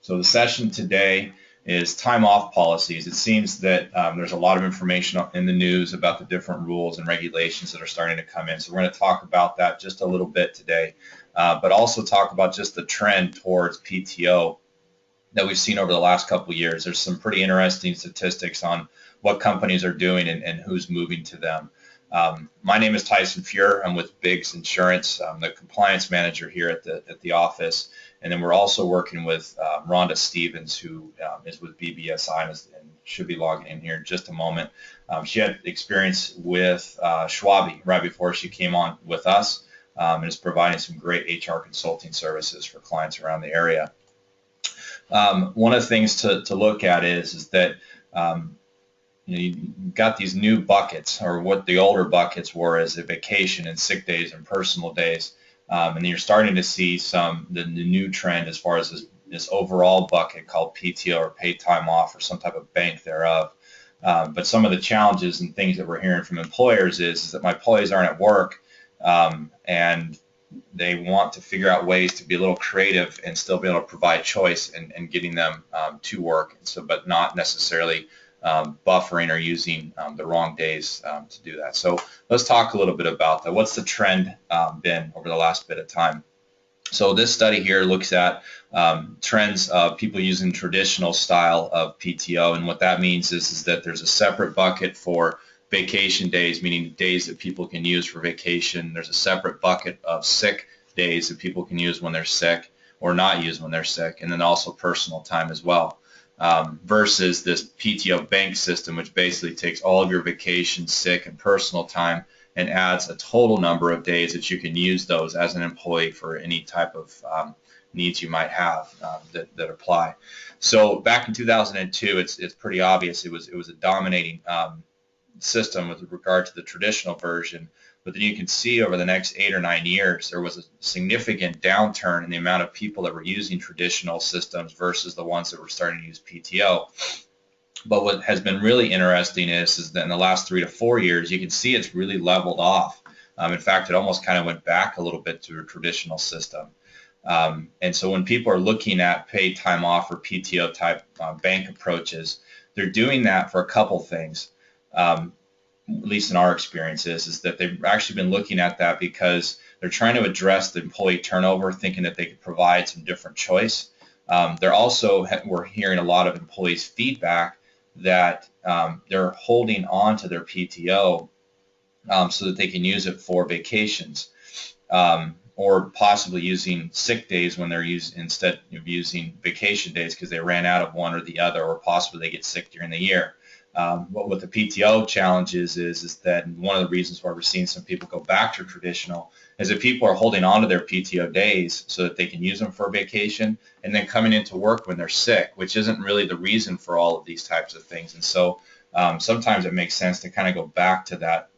So the session today is time off policies. It seems that there's a lot of information in the news about the different rules and regulations that are starting to come in. So we're going to talk about that just a little bit today, but also talk about just the trend towards PTO that we've seen over the last couple of years. There's some pretty interesting statistics on what companies are doing and who's moving to them. My name is Tyson Fuehrer. I'm with Biggs Insurance. I'm the compliance manager here at the office. And then we're also working with Rhonda Stevens, who is with BBSI and should be logging in here in just a moment. She had experience with Schwab right before she came on with us, and is providing some great HR consulting services for clients around the area. One of the things to look at is that you've got these new buckets, or what the older buckets were as a vacation and sick days and personal days. And then you're starting to see the new trend as far as this overall bucket called PTO, or paid time off, or some type of bank thereof. But some of the challenges and things that we're hearing from employers is that my employees aren't at work, and they want to figure out ways to be a little creative and still be able to provide choice and getting them to work, but not necessarily buffering or using the wrong days to do that. So let's talk a little bit about that. What's the trend been over the last bit of time? So this study here looks at trends of people using traditional style of PTO, and what that means is that there's a separate bucket for vacation days, meaning days that people can use for vacation. There's a separate bucket of sick days that people can use when they're sick or not use when they're sick, and then also personal time as well. Versus this PTO bank system, which basically takes all of your vacation, sick, and personal time and adds a total number of days that you can use those as an employee for any type of needs you might have that apply. So back in 2002, it's pretty obvious it was a dominating system with regard to the traditional version. But then you can see over the next 8 or 9 years, there was a significant downturn in the amount of people that were using traditional systems versus the ones that were starting to use PTO. But what has been really interesting is that in the last 3 to 4 years, you can see it's really leveled off. In fact, it almost kind of went back a little bit to a traditional system. And so when people are looking at paid time off or PTO type bank approaches, they're doing that for a couple things. At least in our experiences, is that they've actually been looking at that because they're trying to address the employee turnover, thinking that they could provide some different choice. We're hearing a lot of employees' feedback that they're holding on to their PTO so that they can use it for vacations, or possibly using sick days when they're instead of using vacation days because they ran out of one or the other, or possibly they get sick during the year. What the PTO challenge is that one of the reasons why we're seeing some people go back to traditional is that people are holding on to their PTO days so that they can use them for vacation, and then coming into work when they're sick, which isn't really the reason for all of these types of things. And so sometimes it makes sense to kind of go back to that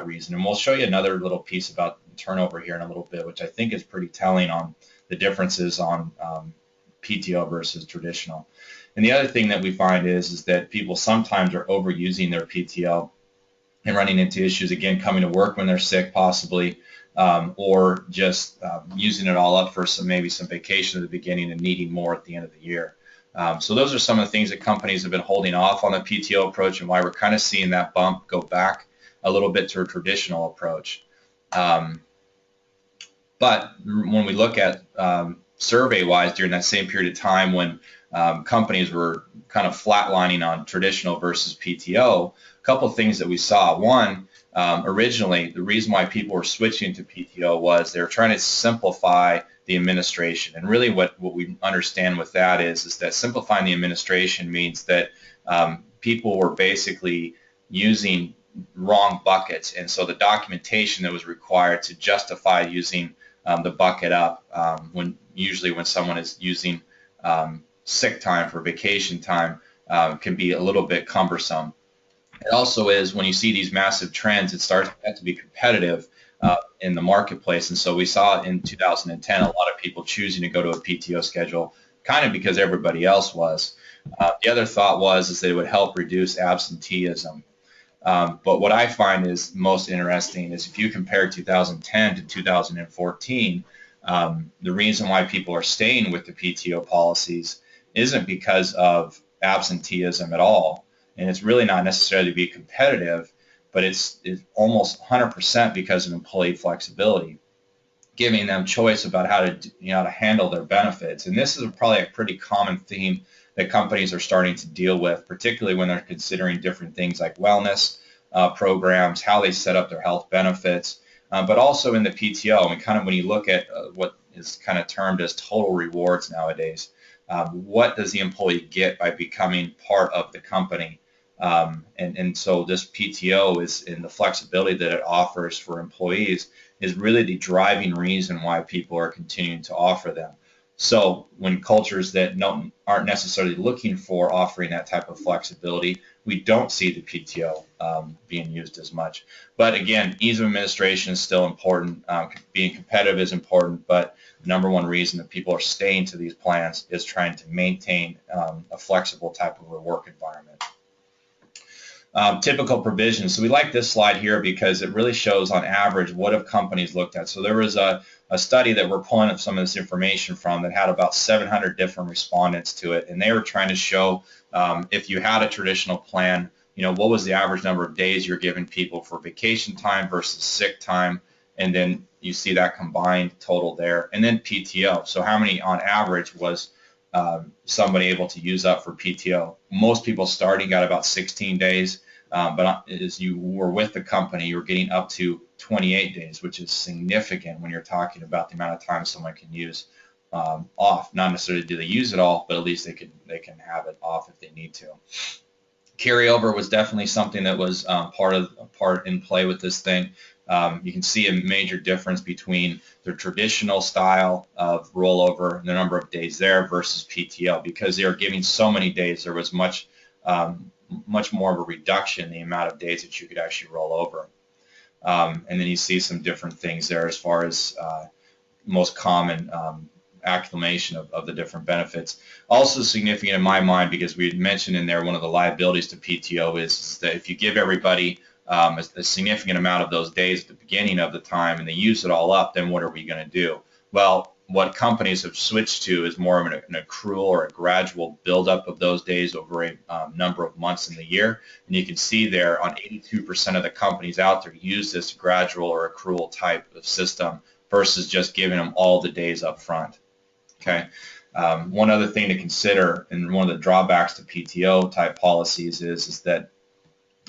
reason. And we'll show you another little piece about turnover here in a little bit, which I think is pretty telling on the differences on PTO versus traditional. And the other thing that we find is that people sometimes are overusing their PTO and running into issues, again, coming to work when they're sick possibly, or just using it all up for maybe some vacation at the beginning and needing more at the end of the year. So those are some of the things that companies have been holding off on the PTO approach, and why we're kind of seeing that bump go back a little bit to a traditional approach. But when we look at survey-wise during that same period of time when companies were kind of flatlining on traditional versus PTO, a couple of things that we saw. One, originally, the reason why people were switching to PTO was they were trying to simplify the administration. And really what we understand with that is that simplifying the administration means that people were basically using wrong buckets. And so the documentation that was required to justify using the bucket up usually when someone is using sick time for vacation time can be a little bit cumbersome. It also is, when you see these massive trends, it starts to be competitive in the marketplace. And so we saw in 2010 a lot of people choosing to go to a PTO schedule kind of because everybody else was. The other thought is that it would help reduce absenteeism. But what I find is most interesting is if you compare 2010 to 2014, The reason why people are staying with the PTO policies isn't because of absenteeism at all, and it's really not necessarily to be competitive, but it's almost 100% because of employee flexibility, giving them choice about how to how to handle their benefits. And this is probably a pretty common theme that companies are starting to deal with, particularly when they're considering different things like wellness programs, how they set up their health benefits, but also in the PTO. And kind of when you look at what is kind of termed as total rewards nowadays, what does the employee get by becoming part of the company? And so this PTO is in the flexibility that it offers for employees is really the driving reason why people are continuing to offer them. So when cultures that aren't necessarily looking for offering that type of flexibility, we don't see the PTO being used as much. But again, ease of administration is still important. Being competitive is important, but the number one reason that people are staying to these plans is trying to maintain a flexible type of a work environment. Typical provisions. So we like this slide here because it really shows on average what have companies looked at. So there was a study that we're pulling up some of this information from that had about 700 different respondents to it, and they were trying to show if you had a traditional plan, what was the average number of days you're giving people for vacation time versus sick time, and then you see that combined total there, and then PTO. So how many on average was somebody able to use up for PTO? Most people starting got about 16 days, but as you were with the company, you were getting up to 28 days, which is significant when you're talking about the amount of time someone can use off. Not necessarily do they use it all, but at least they can have it off if they need to. Carryover was definitely something that was part in play with this thing. You can see a major difference between the traditional style of rollover, the number of days there, versus PTO. Because they are giving so many days, there was much more of a reduction in the amount of days that you could actually roll over. And then you see some different things there as far as most common acclamation of the different benefits. Also significant in my mind, because we had mentioned in there one of the liabilities to PTO is that if you give everybody a significant amount of those days at the beginning of the time and they use it all up, then what are we going to do? Well, what companies have switched to is more of an accrual or a gradual buildup of those days over a number of months in the year. And you can see there on 82% of the companies out there use this gradual or accrual type of system versus just giving them all the days up front. Okay. One other thing to consider, and one of the drawbacks to PTO type policies is that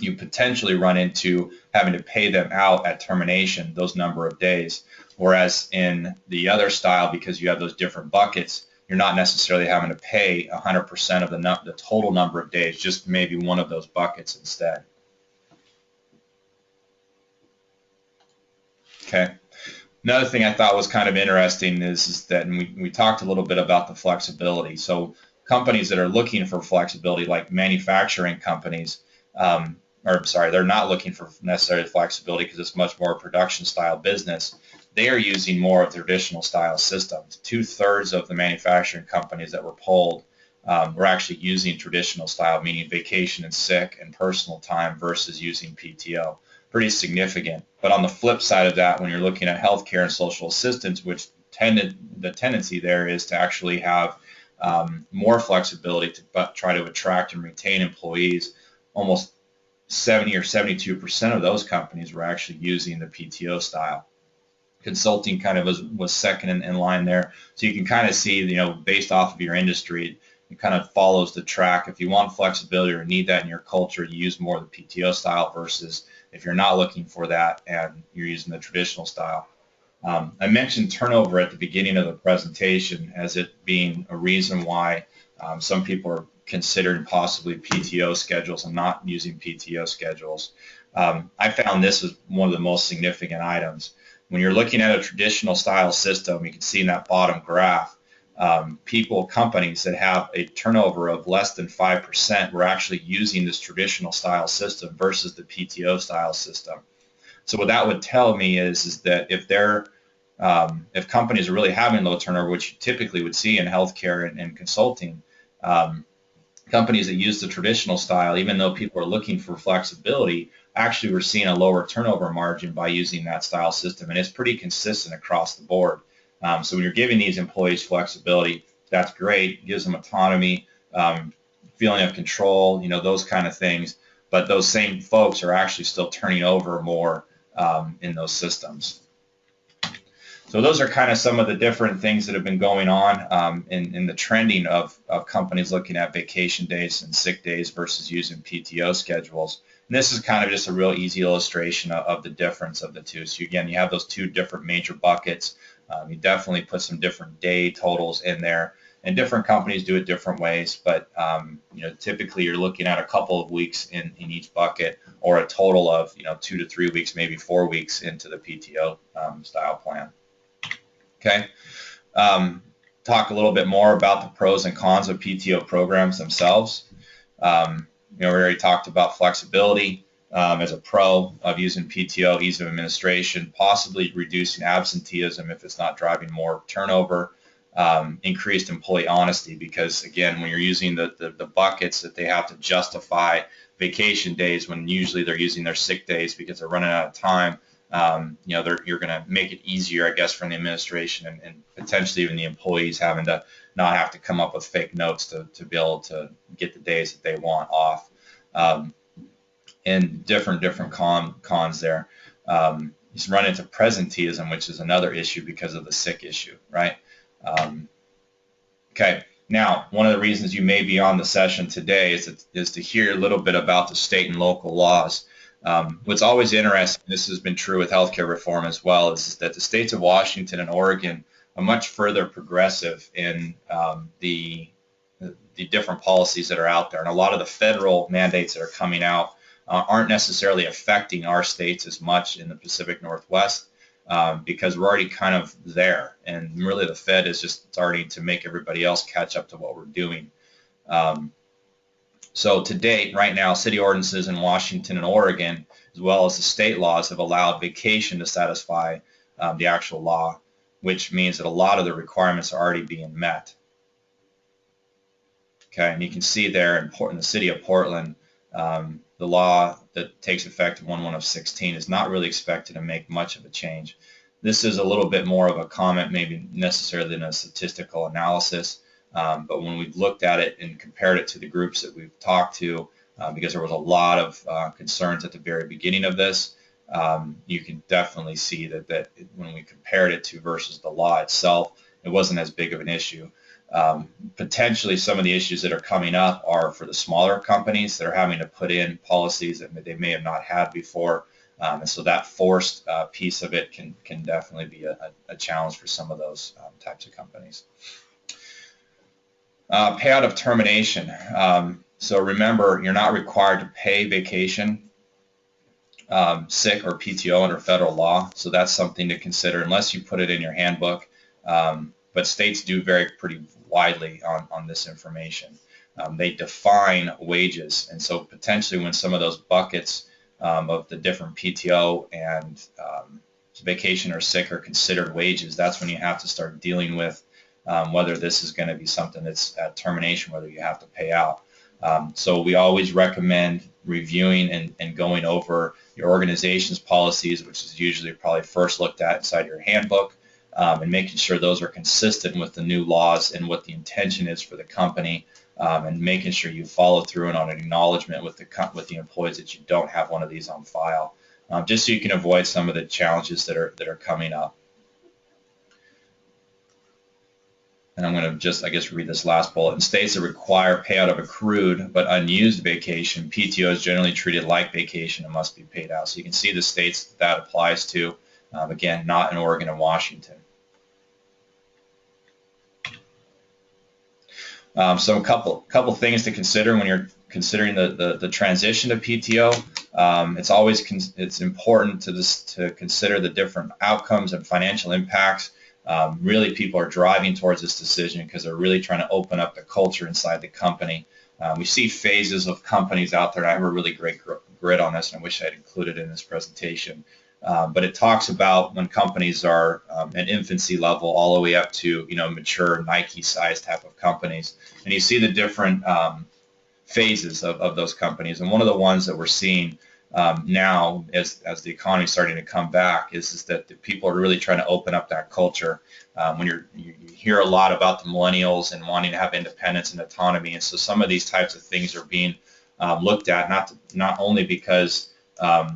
you potentially run into having to pay them out at termination, those number of days. Whereas in the other style, because you have those different buckets, you're not necessarily having to pay 100% of the total number of days, just maybe one of those buckets instead. Okay. Another thing I thought was kind of interesting is that, and we talked a little bit about the flexibility. So companies that are looking for flexibility, like manufacturing companies, they're not looking for necessarily flexibility because it's much more a production style business. They are using more of the traditional style systems. 2/3 of the manufacturing companies that were polled were actually using traditional style, meaning vacation and sick and personal time versus using PTO. Pretty significant. But on the flip side of that, when you're looking at healthcare and social assistance, which the tendency there is to actually have more flexibility to try to attract and retain employees, almost 70 or 72% of those companies were actually using the PTO style. Consulting kind of was second in line there. So you can kind of see, based off of your industry, it kind of follows the track. If you want flexibility or need that in your culture, you use more of the PTO style versus if you're not looking for that and you're using the traditional style. I mentioned turnover at the beginning of the presentation as it being a reason why some people are considering possibly PTO schedules and not using PTO schedules. I found this as one of the most significant items. When you're looking at a traditional style system, you can see in that bottom graph, companies that have a turnover of less than 5% were actually using this traditional style system versus the PTO style system. So what that would tell me is that if companies are really having low turnover, which you typically would see in healthcare and consulting, companies that use the traditional style, even though people are looking for flexibility, actually we're seeing a lower turnover margin by using that style system, and it's pretty consistent across the board. So when you're giving these employees flexibility, that's great. Gives them autonomy, feeling of control, those kind of things. But those same folks are actually still turning over more in those systems. So those are kind of some of the different things that have been going on in the trending of companies looking at vacation days and sick days versus using PTO schedules. And this is kind of just a real easy illustration of the difference of the two. So again, you have those two different major buckets. You definitely put some different day totals in there, and different companies do it different ways. But typically you're looking at a couple of weeks in each bucket, or a total of 2 to 3 weeks, maybe 4 weeks into the PTO style plan. Okay. Talk a little bit more about the pros and cons of PTO programs themselves. We already talked about flexibility as a pro of using PTO, ease of administration, possibly reducing absenteeism if it's not driving more turnover, increased employee honesty, because again, when you're using the buckets that they have to justify vacation days when usually they're using their sick days because they're running out of time, you're going to make it easier, I guess, for the administration and potentially even the employees having to not have to come up with fake notes to be able to get the days that they want off. And different cons there. You run into presenteeism, which is another issue because of the sick issue, right? Okay. Now, one of the reasons you may be on the session today is to hear a little bit about the state and local laws. What's always interesting, this has been true with healthcare reform as well, is that the states of Washington and Oregon are much further progressive in the different policies that are out there. And a lot of the federal mandates that are coming out aren't necessarily affecting our states as much in the Pacific Northwest because we're already kind of there. And really the Fed is just starting to make everybody else catch up to what we're doing. So to date, right now, city ordinances in Washington and Oregon, as well as the state laws, have allowed vacation to satisfy the actual law, which means that a lot of the requirements are already being met. Okay, and you can see there in the city of Portland, the law that takes effect 1/1/16 is not really expected to make much of a change. This is a little bit more of a comment, maybe necessarily than a statistical analysis. But when we've looked at it and compared it to the groups that we've talked to, because there was a lot of concerns at the very beginning of this, you can definitely see that when we compared it to versus the law itself, it wasn't as big of an issue. Potentially some of the issues that are coming up are for the smaller companies that are having to put in policies that they may have not had before. And so that forced piece of it can definitely be a challenge for some of those types of companies. Payout of termination. So remember, you're not required to pay vacation, sick, or PTO under federal law. So that's something to consider unless you put it in your handbook. But states do vary pretty widely on this information. They define wages. And so potentially when some of those buckets of the different PTO and vacation or sick are considered wages, that's when you have to start dealing with whether this is going to be something that's at termination, whether you have to pay out. So we always recommend reviewing and going over your organization's policies, which is usually probably first looked at inside your handbook, and making sure those are consistent with the new laws and what the intention is for the company, and making sure you follow through and on an acknowledgement with the employees that you don't have one of these on file, just so you can avoid some of the challenges that are coming up. And I'm going to just, I guess, read this last bullet. In states that require payout of accrued but unused vacation, PTO is generally treated like vacation and must be paid out. So you can see the states that applies to. Again, not in Oregon and Washington. So a couple things to consider when you're considering the transition to PTO. It's important to consider the different outcomes and financial impacts. Really, people are driving towards this decision because they're really trying to open up the culture inside the company. We see phases of companies out there. I have a really great grid on this, and I wish I'd included it in this presentation. But it talks about when companies are at infancy level all the way up to mature Nike-sized type of companies, and you see the different phases of those companies. And one of the ones that we're seeing now as the economy is starting to come back is that the people are really trying to open up that culture. When you hear a lot about the millennials and wanting to have independence and autonomy, and so some of these types of things are being looked at not only because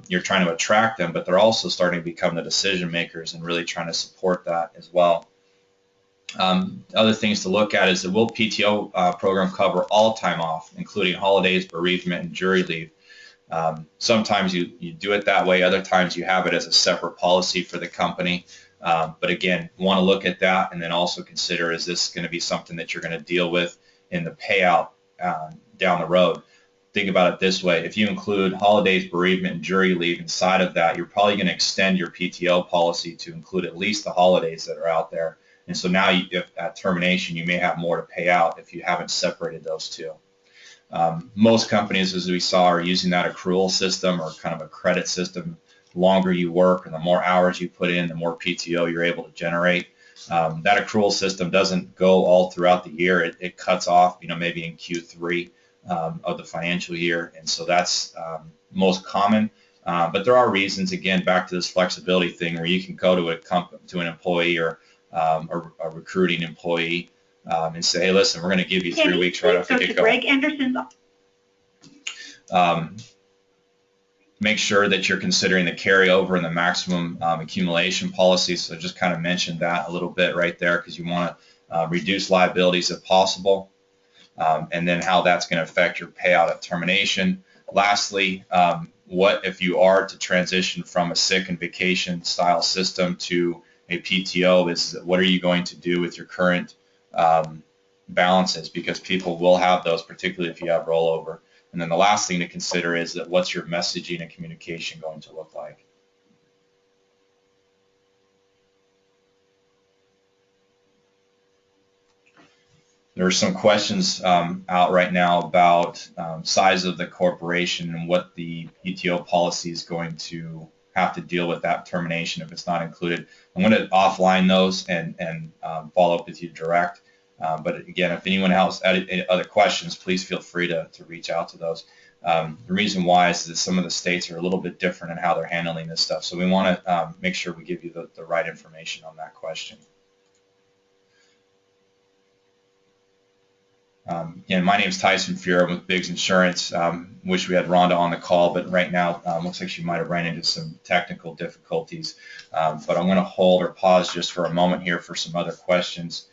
you're trying to attract them, but they're also starting to become the decision makers and really trying to support that as well. Other things to look at is the will PTO program cover all time off, including holidays, bereavement, and jury leave. Sometimes you do it that way, other times you have it as a separate policy for the company. But again, want to look at that and then also consider, is this going to be something that you're going to deal with in the payout down the road? Think about it this way: if you include holidays, bereavement, and jury leave inside of that, you're probably going to extend your PTO policy to include at least the holidays that are out there. And so now if at termination, you may have more to pay out if you haven't separated those two. Most companies, as we saw, are using that accrual system or kind of a credit system. The longer you work and the more hours you put in, the more PTO you're able to generate. That accrual system doesn't go all throughout the year. It cuts off, maybe in Q3 of the financial year, and so that's most common. But there are reasons, again, back to this flexibility thing, where you can go to an employee or a recruiting employee and say, hey, listen, we're going to give you 3 weeks right off the get-go. Greg Anderson's. Make sure that you're considering the carryover and the maximum accumulation policies. So just kind of mentioned that a little bit right there, because you want to reduce liabilities if possible, and then how that's going to affect your payout at termination. Lastly, what if you are to transition from a sick and vacation style system to a PTO? What are you going to do with your current balances? Because people will have those, particularly if you have rollover. And then the last thing to consider is that what's your messaging and communication going to look like? There are some questions out right now about size of the corporation and what the PTO policy is going to have to deal with that termination if it's not included. I'm going to offline those and follow up with you direct. But again, if anyone else had any other questions, please feel free to reach out to those. The reason why is that some of the states are a little bit different in how they're handling this stuff. So we want to make sure we give you the right information on that question. Again, my name is Tyson Fuehrer with Biggs Insurance. Wish we had Rhonda on the call, but right now looks like she might have ran into some technical difficulties. But I'm going to hold or pause just for a moment here for some other questions.